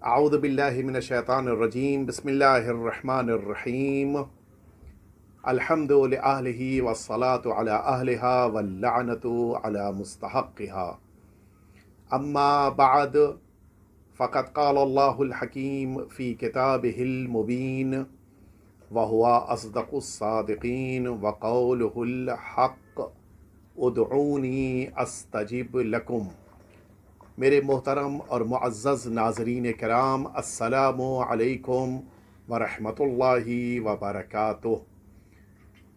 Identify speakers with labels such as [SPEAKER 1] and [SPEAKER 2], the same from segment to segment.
[SPEAKER 1] اعوذ باللہ من الشیطان الرجیم بسم اللہ الرحمن الرحیم الحمد للہ والصلاة علی اہلہا واللعنۃ علی مستحقہا اما بعد فقد قال اللہ الحکیم فی کتابہ المبین وہو اصدق الصادقین وقولہ الحق ادعونی استجب لکم۔ میرے محترم اور معزز ناظرین کرام، السلام علیکم ورحمۃ اللہ وبرکاتہ۔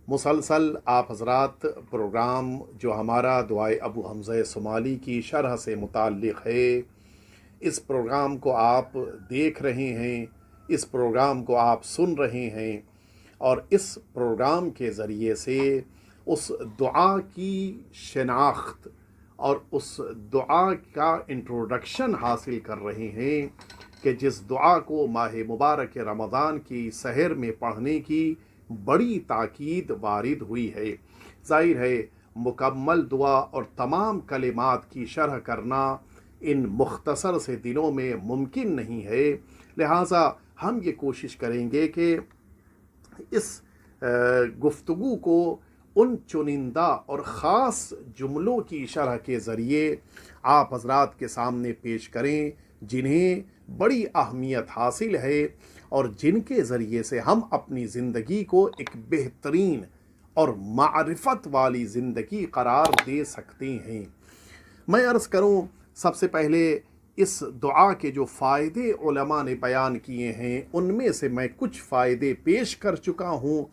[SPEAKER 1] مسلسل آپ حضرات پروگرام جو ہمارا دعائے ابو حمزہ صومالی کی شرح سے متعلق ہے، اس پروگرام کو آپ دیکھ رہے ہیں، اس پروگرام کو آپ سن رہے ہیں، اور اس پروگرام کے ذریعے سے اس دعا کی شناخت اور اس دعا کا انٹروڈکشن حاصل کر رہے ہیں کہ جس دعا کو ماہ مبارک رمضان کی سحر میں پڑھنے کی بڑی تاکید وارد ہوئی ہے۔ ظاہر ہے مکمل دعا اور تمام کلمات کی شرح کرنا ان مختصر سے دنوں میں ممکن نہیں ہے، لہٰذا ہم یہ کوشش کریں گے کہ اس گفتگو کو ان چنندہ اور خاص جملوں کی شرح کے ذریعے آپ حضرات کے سامنے پیش کریں جنہیں بڑی اہمیت حاصل ہے اور جن کے ذریعے سے ہم اپنی زندگی کو ایک بہترین اور معرفت والی زندگی قرار دے سکتے ہیں۔ میں عرض کروں، سب سے پہلے اس دعا کے جو فائدے علماء نے بیان کیے ہیں ان میں سے میں کچھ فائدے پیش کر چکا ہوں۔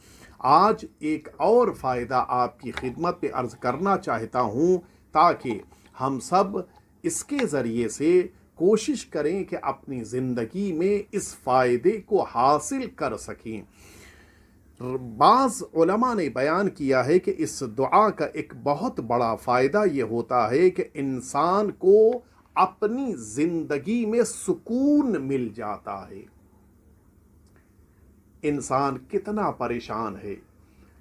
[SPEAKER 1] آج ایک اور فائدہ آپ کی خدمت پہ عرض کرنا چاہتا ہوں تاکہ ہم سب اس کے ذریعے سے کوشش کریں کہ اپنی زندگی میں اس فائدے کو حاصل کر سکیں۔ بعض علماء نے بیان کیا ہے کہ اس دعا کا ایک بہت بڑا فائدہ یہ ہوتا ہے کہ انسان کو اپنی زندگی میں سکون مل جاتا ہے۔ انسان کتنا پریشان ہے،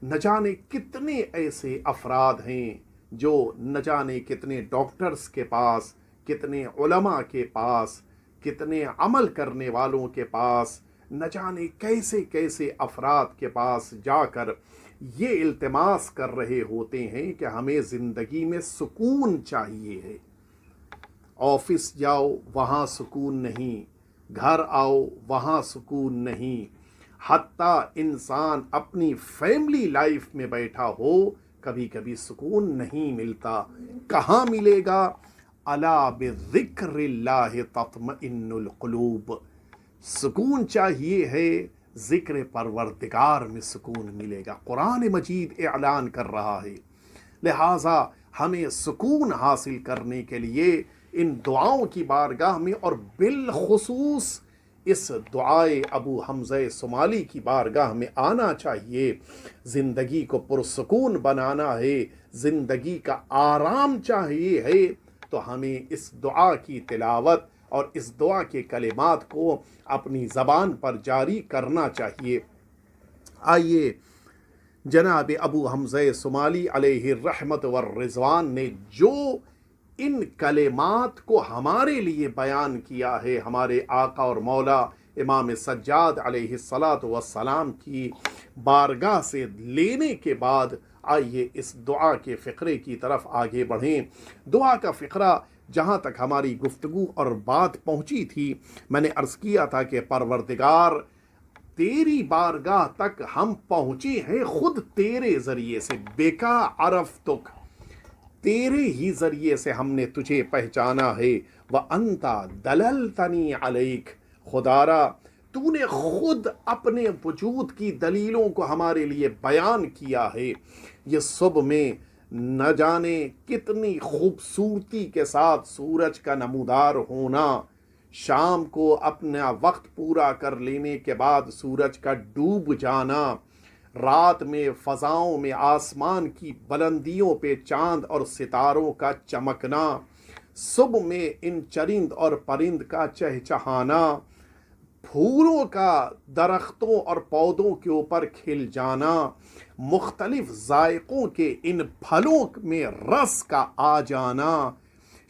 [SPEAKER 1] نہ جانے کتنے ایسے افراد ہیں جو نہ جانے کتنے ڈاکٹرز کے پاس، کتنے علماء کے پاس، کتنے عمل کرنے والوں کے پاس، نہ جانے کیسے کیسے افراد کے پاس جا کر یہ التماس کر رہے ہوتے ہیں کہ ہمیں زندگی میں سکون چاہیے ہے۔ آفس جاؤ وہاں سکون نہیں، گھر آؤ وہاں سکون نہیں، حتیٰ انسان اپنی فیملی لائف میں بیٹھا ہو کبھی کبھی سکون نہیں ملتا۔ کہاں ملے گا؟ الا بذکر اللہ تطمئن القلوب۔ سکون چاہیے ہے، ذکر پروردگار میں سکون ملے گا۔ قرآن مجید اعلان کر رہا ہے، لہٰذا ہمیں سکون حاصل کرنے کے لیے ان دعاؤں کی بارگاہ میں اور بالخصوص اس دعائے ابو حمزہ صومالی کی بارگاہ میں آنا چاہیے۔ زندگی کو پرسکون بنانا ہے، زندگی کا آرام چاہیے ہے، تو ہمیں اس دعا کی تلاوت اور اس دعا کے کلمات کو اپنی زبان پر جاری کرنا چاہیے۔ آئیے جناب ابو حمزہ صومالی علیہ الرحمت والرضوان نے جو ان کلمات کو ہمارے لیے بیان کیا ہے، ہمارے آقا اور مولا امام سجاد علیہ السلام کی بارگاہ سے لینے کے بعد آئیے اس دعا کے فقرے کی طرف آگے بڑھیں۔ دعا کا فقرہ جہاں تک ہماری گفتگو اور بات پہنچی تھی، میں نے عرض کیا تھا کہ پروردگار تیری بارگاہ تک ہم پہنچے ہیں خود تیرے ذریعے سے، بیکا عرفتک، تیرے ہی ذریعے سے ہم نے تجھے پہچانا ہے۔ وَأَنْتَ دَلَلْتَنِي عَلَيْكَ، خدارا تو نے خود اپنے وجود کی دلیلوں کو ہمارے لیے بیان کیا ہے۔ یہ صبح میں نہ جانے کتنی خوبصورتی کے ساتھ سورج کا نمودار ہونا، شام کو اپنا وقت پورا کر لینے کے بعد سورج کا ڈوب جانا، رات میں فضاؤں میں آسمان کی بلندیوں پہ چاند اور ستاروں کا چمکنا، صبح میں ان چرند اور پرند کا چہچہانا، پھولوں کا درختوں اور پودوں کے اوپر کھل جانا، مختلف ذائقوں کے ان پھلوں میں رس کا آ جانا،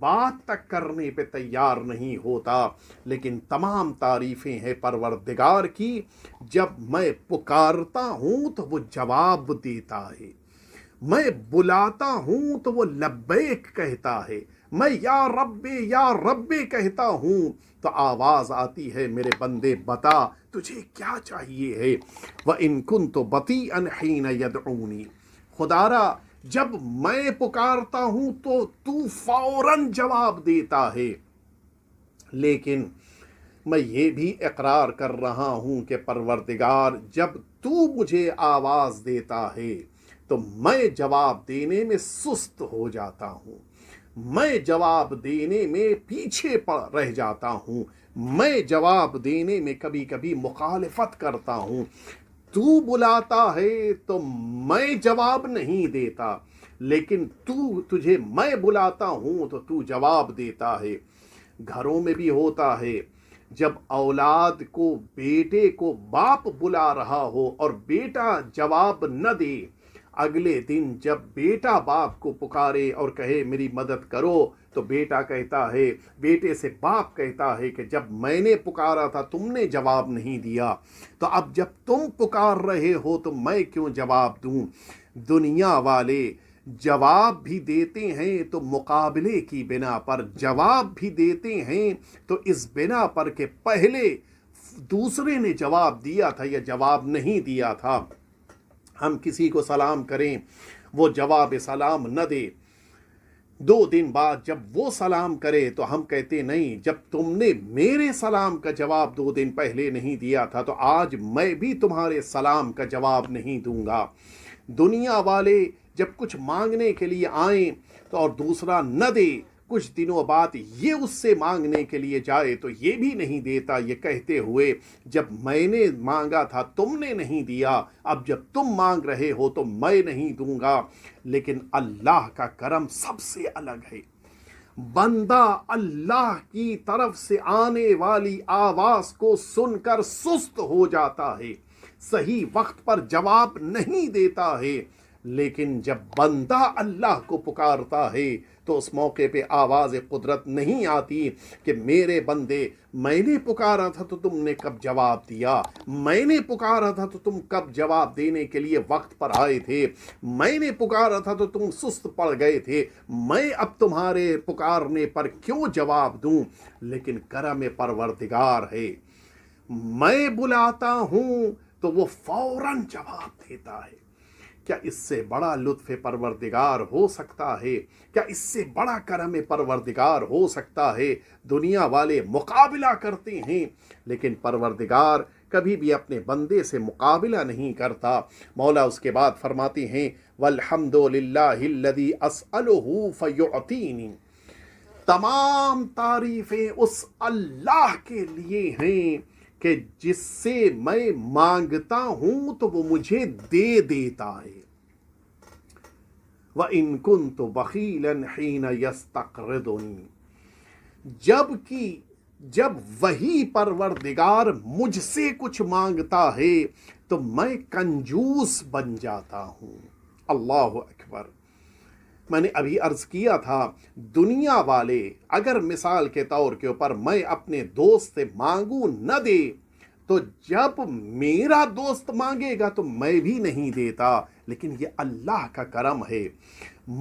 [SPEAKER 1] بات تک کرنے پہ تیار نہیں ہوتا، لیکن تمام تعریفیں ہیں پروردگار کی، جب میں پکارتا ہوں تو وہ جواب دیتا ہے، میں بلاتا ہوں تو وہ لبیک کہتا ہے، میں یا رب کہتا ہوں تو آواز آتی ہے میرے بندے بتا تجھے کیا چاہیے ہے۔ وَإِن كُنتُ بَطِيئًا حِينَ يَدْعُونِي، خدارا جب میں پکارتا ہوں تو فوراً جواب دیتا ہے، لیکن میں یہ بھی اقرار کر رہا ہوں کہ پروردگار جب تو مجھے آواز دیتا ہے تو میں جواب دینے میں سست ہو جاتا ہوں، میں جواب دینے میں پیچھے رہ جاتا ہوں، میں جواب دینے میں کبھی کبھی مخالفت کرتا ہوں، تو بلاتا ہے تو میں جواب نہیں دیتا، لیکن تجھے میں بلاتا ہوں تو تو جواب دیتا ہے۔ گھروں میں بھی ہوتا ہے، جب اولاد کو، بیٹے کو باپ بلا رہا ہو اور بیٹا جواب نہ دے، اگلے دن جب بیٹا باپ کو پکارے اور کہے میری مدد کرو تو بیٹا کہتا ہے، بیٹے سے باپ کہتا ہے کہ جب میں نے پکارا تھا تم نے جواب نہیں دیا، تو اب جب تم پکار رہے ہو تو میں کیوں جواب دوں؟ دنیا والے جواب بھی دیتے ہیں تو مقابلے کی بنا پر، جواب بھی دیتے ہیں تو اس بنا پر کہ پہلے دوسرے نے جواب دیا تھا یا جواب نہیں دیا تھا۔ ہم کسی کو سلام کریں، وہ جواب سلام نہ دے، 2 دن بعد جب وہ سلام کرے تو ہم کہتے نہیں، جب تم نے میرے سلام کا جواب 2 دن پہلے نہیں دیا تھا تو آج میں بھی تمہارے سلام کا جواب نہیں دوں گا۔ دنیا والے جب کچھ مانگنے کے لیے آئیں تو اور دوسرا نہ دے، کچھ دنوں بعد یہ اس سے مانگنے کے لیے جائے تو یہ بھی نہیں دیتا، یہ کہتے ہوئے جب میں نے مانگا تھا تم نے نہیں دیا، اب جب تم مانگ رہے ہو تو میں نہیں دوں گا۔ لیکن اللہ کا کرم سب سے الگ ہے، بندہ اللہ کی طرف سے آنے والی آواز کو سن کر سست ہو جاتا ہے، صحیح وقت پر جواب نہیں دیتا ہے، لیکن جب بندہ اللہ کو پکارتا ہے تو اس موقع پہ آواز قدرت نہیں آتی کہ میرے بندے میں نے پکارا تھا تو تم نے کب جواب دیا، میں نے پکارا تھا تو تم کب جواب دینے کے لیے وقت پر آئے تھے، میں نے پکارا تھا تو تم سست پڑ گئے تھے، میں اب تمہارے پکارنے پر کیوں جواب دوں؟ لیکن کرم پروردگار ہے، میں بلاتا ہوں تو وہ فوراً جواب دیتا ہے۔ کیا اس سے بڑا لطف پروردگار ہو سکتا ہے؟ کیا اس سے بڑا کرم پروردگار ہو سکتا ہے؟ دنیا والے مقابلہ کرتے ہیں لیکن پروردگار کبھی بھی اپنے بندے سے مقابلہ نہیں کرتا۔ مولا اس کے بعد فرماتے ہیں والحمد للہ الذی اسألہ فیعطینی، تمام تعریفیں اس اللہ کے لیے ہیں کہ جس سے میں مانگتا ہوں تو وہ مجھے دے دیتا ہے۔ وَإِن كُنتُ بَخِيلًا حِينَ يَسْتَقْرِضُنِي، جب وہی پروردگار مجھ سے کچھ مانگتا ہے تو میں کنجوس بن جاتا ہوں۔ اللہ اکبر۔ میں نے ابھی عرض کیا تھا، دنیا والے اگر مثال کے طور کے اوپر میں اپنے دوست سے مانگوں نہ دے تو جب میرا دوست مانگے گا تو میں بھی نہیں دیتا، لیکن یہ اللہ کا کرم ہے،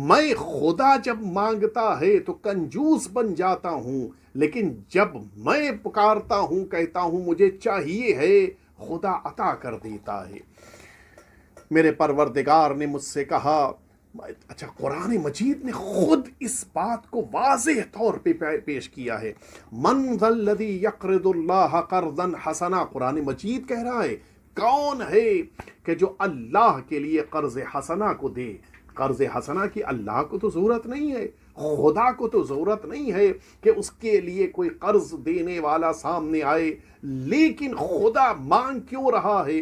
[SPEAKER 1] میں خدا جب مانگتا ہے تو کنجوس بن جاتا ہوں، لیکن جب میں پکارتا ہوں کہتا ہوں مجھے چاہیے ہے، خدا عطا کر دیتا ہے۔ میرے پروردگار نے مجھ سے کہا، اچھا قرآن مجید نے خود اس بات کو واضح طور پہ پیش کیا ہے، من ذا الذی یقرض اللہ قرضا حسنا، قرآن مجید کہہ رہا ہے کون ہے کہ جو اللہ کے لیے قرض حسنا کو دے۔ قرض حسنا کی اللہ کو تو ضرورت نہیں ہے، خدا کو تو ضرورت نہیں ہے کہ اس کے لیے کوئی قرض دینے والا سامنے آئے، لیکن خدا مانگ کیوں رہا ہے؟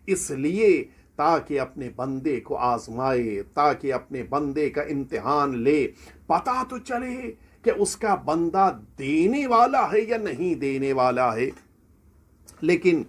[SPEAKER 1] اس لیے تاکہ اپنے بندے کو آزمائے، تاکہ اپنے بندے کا امتحان لے، پتہ تو چلے کہ اس کا بندہ دینے والا ہے یا نہیں دینے والا ہے۔ لیکن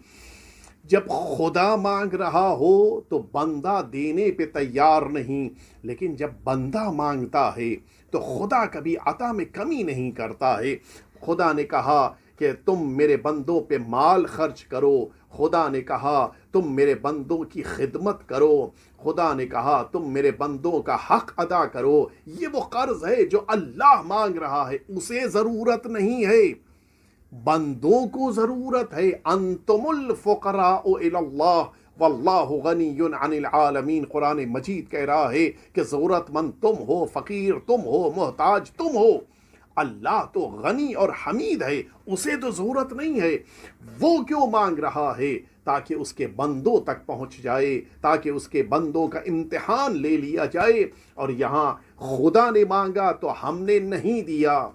[SPEAKER 1] جب خدا مانگ رہا ہو تو بندہ دینے پہ تیار نہیں، لیکن جب بندہ مانگتا ہے تو خدا کبھی عطا میں کمی نہیں کرتا ہے۔ خدا نے کہا کہ تم میرے بندوں پہ مال خرچ کرو، خدا نے کہا تم میرے بندوں کی خدمت کرو، خدا نے کہا تم میرے بندوں کا حق ادا کرو۔ یہ وہ قرض ہے جو اللہ مانگ رہا ہے، اسے ضرورت نہیں ہے، بندوں کو ضرورت ہے۔ انتم الفقراء الی اللہ واللہ غنی عن العالمین، قرآن مجید کہہ رہا ہے کہ ضرورت مند تم ہو، فقیر تم ہو، محتاج تم ہو، اللہ تو غنی اور حمید ہے، اسے تو ضرورت نہیں ہے۔ وہ کیوں مانگ رہا ہے؟ تاکہ اس کے بندوں تک پہنچ جائے، تاکہ اس کے بندوں کا امتحان لے لیا جائے۔ اور یہاں خدا نے مانگا تو ہم نے نہیں دیا،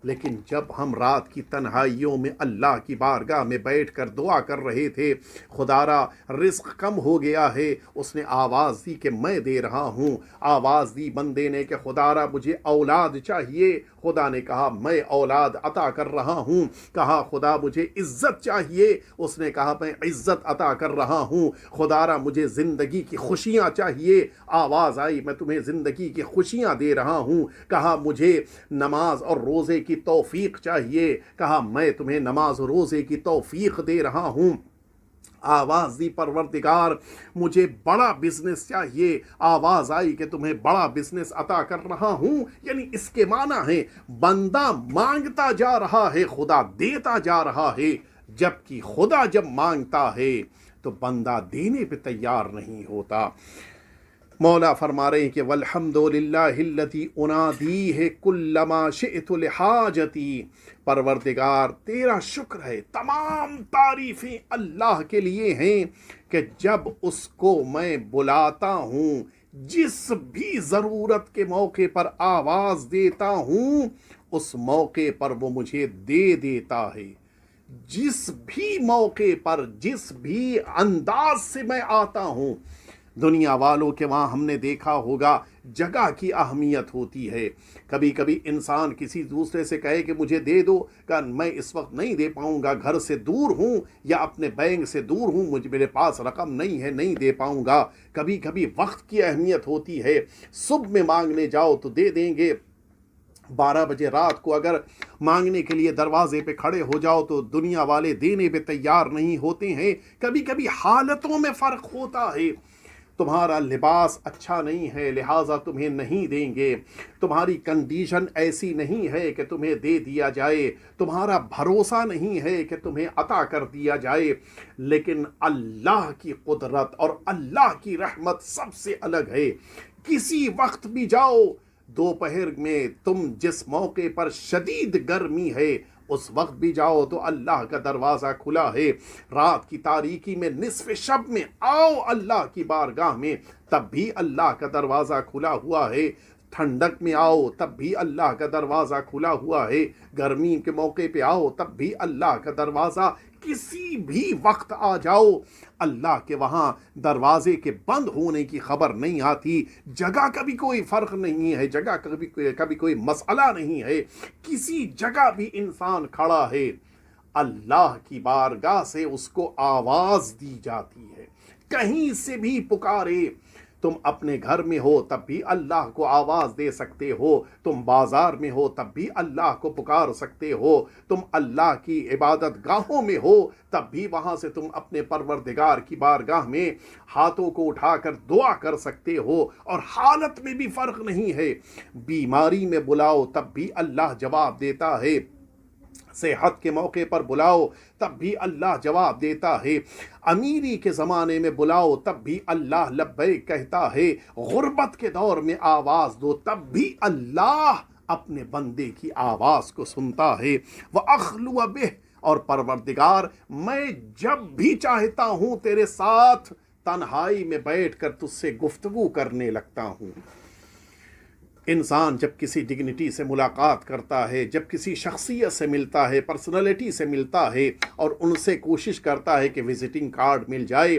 [SPEAKER 1] لیکن جب ہم رات کی تنہائیوں میں اللہ کی بارگاہ میں بیٹھ کر دعا کر رہے تھے، خدارا رزق کم ہو گیا ہے، اس نے آواز دی کہ میں دے رہا ہوں، آواز دی بندے نے کہ خدارا مجھے اولاد چاہیے، خدا نے کہا میں اولاد عطا کر رہا ہوں۔ کہا خدا مجھے عزت چاہیے، اس نے کہا میں عزت عطا کر رہا ہوں۔ خدارا مجھے زندگی کی خوشیاں چاہیے، آواز آئی میں تمہیں زندگی کی خوشیاں دے رہا ہوں۔ کہا مجھے نماز اور روزے کی توفیق چاہیے، کہا میں تمہیں نماز اور روزے کی توفیق دے رہا ہوں۔ آواز دی پروردگار مجھے بڑا بزنس چاہیے، آواز آئی کہ تمہیں بڑا بزنس عطا کر رہا ہوں۔ یعنی اس کے معنی ہے بندہ مانگتا جا رہا ہے، خدا دیتا جا رہا ہے، جبکہ خدا جب مانگتا ہے تو بندہ دینے پہ تیار نہیں ہوتا۔ مولا فرما رہے ہیں کہ والحمدللہ الذی انادیہ کلما شئت لحاجتی، پروردگار تیرا شکر ہے، تمام تعریفیں اللہ کے لیے ہیں کہ جب اس کو میں بلاتا ہوں، جس بھی ضرورت کے موقع پر آواز دیتا ہوں، اس موقع پر وہ مجھے دے دیتا ہے۔ جس بھی موقع پر، جس بھی انداز سے میں آتا ہوں، دنیا والوں کے وہاں ہم نے دیکھا ہوگا جگہ کی اہمیت ہوتی ہے۔ کبھی کبھی انسان کسی دوسرے سے کہے کہ مجھے دے دو، کہ میں اس وقت نہیں دے پاؤں گا، گھر سے دور ہوں یا اپنے بینک سے دور ہوں، میرے پاس رقم نہیں ہے، نہیں دے پاؤں گا۔ کبھی کبھی وقت کی اہمیت ہوتی ہے، صبح میں مانگنے جاؤ تو دے دیں گے، 12 بجے رات کو اگر مانگنے کے لیے دروازے پہ کھڑے ہو جاؤ تو دنیا والے دینے پہ تیار نہیں ہوتے ہیں۔ کبھی کبھی حالتوں میں فرق ہوتا ہے، تمہارا لباس اچھا نہیں ہے لہٰذا تمہیں نہیں دیں گے، تمہاری کنڈیشن ایسی نہیں ہے کہ تمہیں دے دیا جائے، تمہارا بھروسہ نہیں ہے کہ تمہیں عطا کر دیا جائے، لیکن اللہ کی قدرت اور اللہ کی رحمت سب سے الگ ہے۔ کسی وقت بھی جاؤ، دوپہر میں تم جس موقع پر شدید گرمی ہے اس وقت بھی جاؤ تو اللہ کا دروازہ کھلا ہے۔ رات کی تاریکی میں نصف شب میں آؤ اللہ کی بارگاہ میں، تب بھی اللہ کا دروازہ کھلا ہوا ہے۔ ٹھنڈک میں آؤ تب بھی اللہ کا دروازہ کھلا ہوا ہے، گرمی کے موقع پہ آؤ تب بھی اللہ کا دروازہ، کسی بھی وقت آ جاؤ اللہ کے وہاں دروازے کے بند ہونے کی خبر نہیں آتی۔ جگہ کا بھی کوئی فرق نہیں ہے، جگہ کبھی کوئی مسئلہ نہیں ہے، کسی جگہ بھی انسان کھڑا ہے اللہ کی بارگاہ سے اس کو آواز دی جاتی ہے، کہیں سے بھی پکارے۔ تم اپنے گھر میں ہو تب بھی اللہ کو آواز دے سکتے ہو، تم بازار میں ہو تب بھی اللہ کو پکار سکتے ہو، تم اللہ کی عبادت گاہوں میں ہو تب بھی وہاں سے تم اپنے پروردگار کی بارگاہ میں ہاتھوں کو اٹھا کر دعا کر سکتے ہو، اور حالت میں بھی فرق نہیں ہے۔ بیماری میں بلاؤ تب بھی اللہ جواب دیتا ہے، صحت کے موقع پر بلاؤ تب بھی اللہ جواب دیتا ہے، امیری کے زمانے میں بلاؤ تب بھی اللہ لبیک کہتا ہے، غربت کے دور میں آواز دو تب بھی اللہ اپنے بندے کی آواز کو سنتا ہے۔ وَأَخْلُوَ بِهِ، اور پروردگار میں جب بھی چاہتا ہوں تیرے ساتھ تنہائی میں بیٹھ کر تجھ سے گفتگو کرنے لگتا ہوں۔ انسان جب کسی ڈگنیٹی سے ملاقات کرتا ہے، جب کسی شخصیت سے ملتا ہے، پرسنالٹی سے ملتا ہے، اور ان سے کوشش کرتا ہے کہ وزٹنگ کارڈ مل جائے،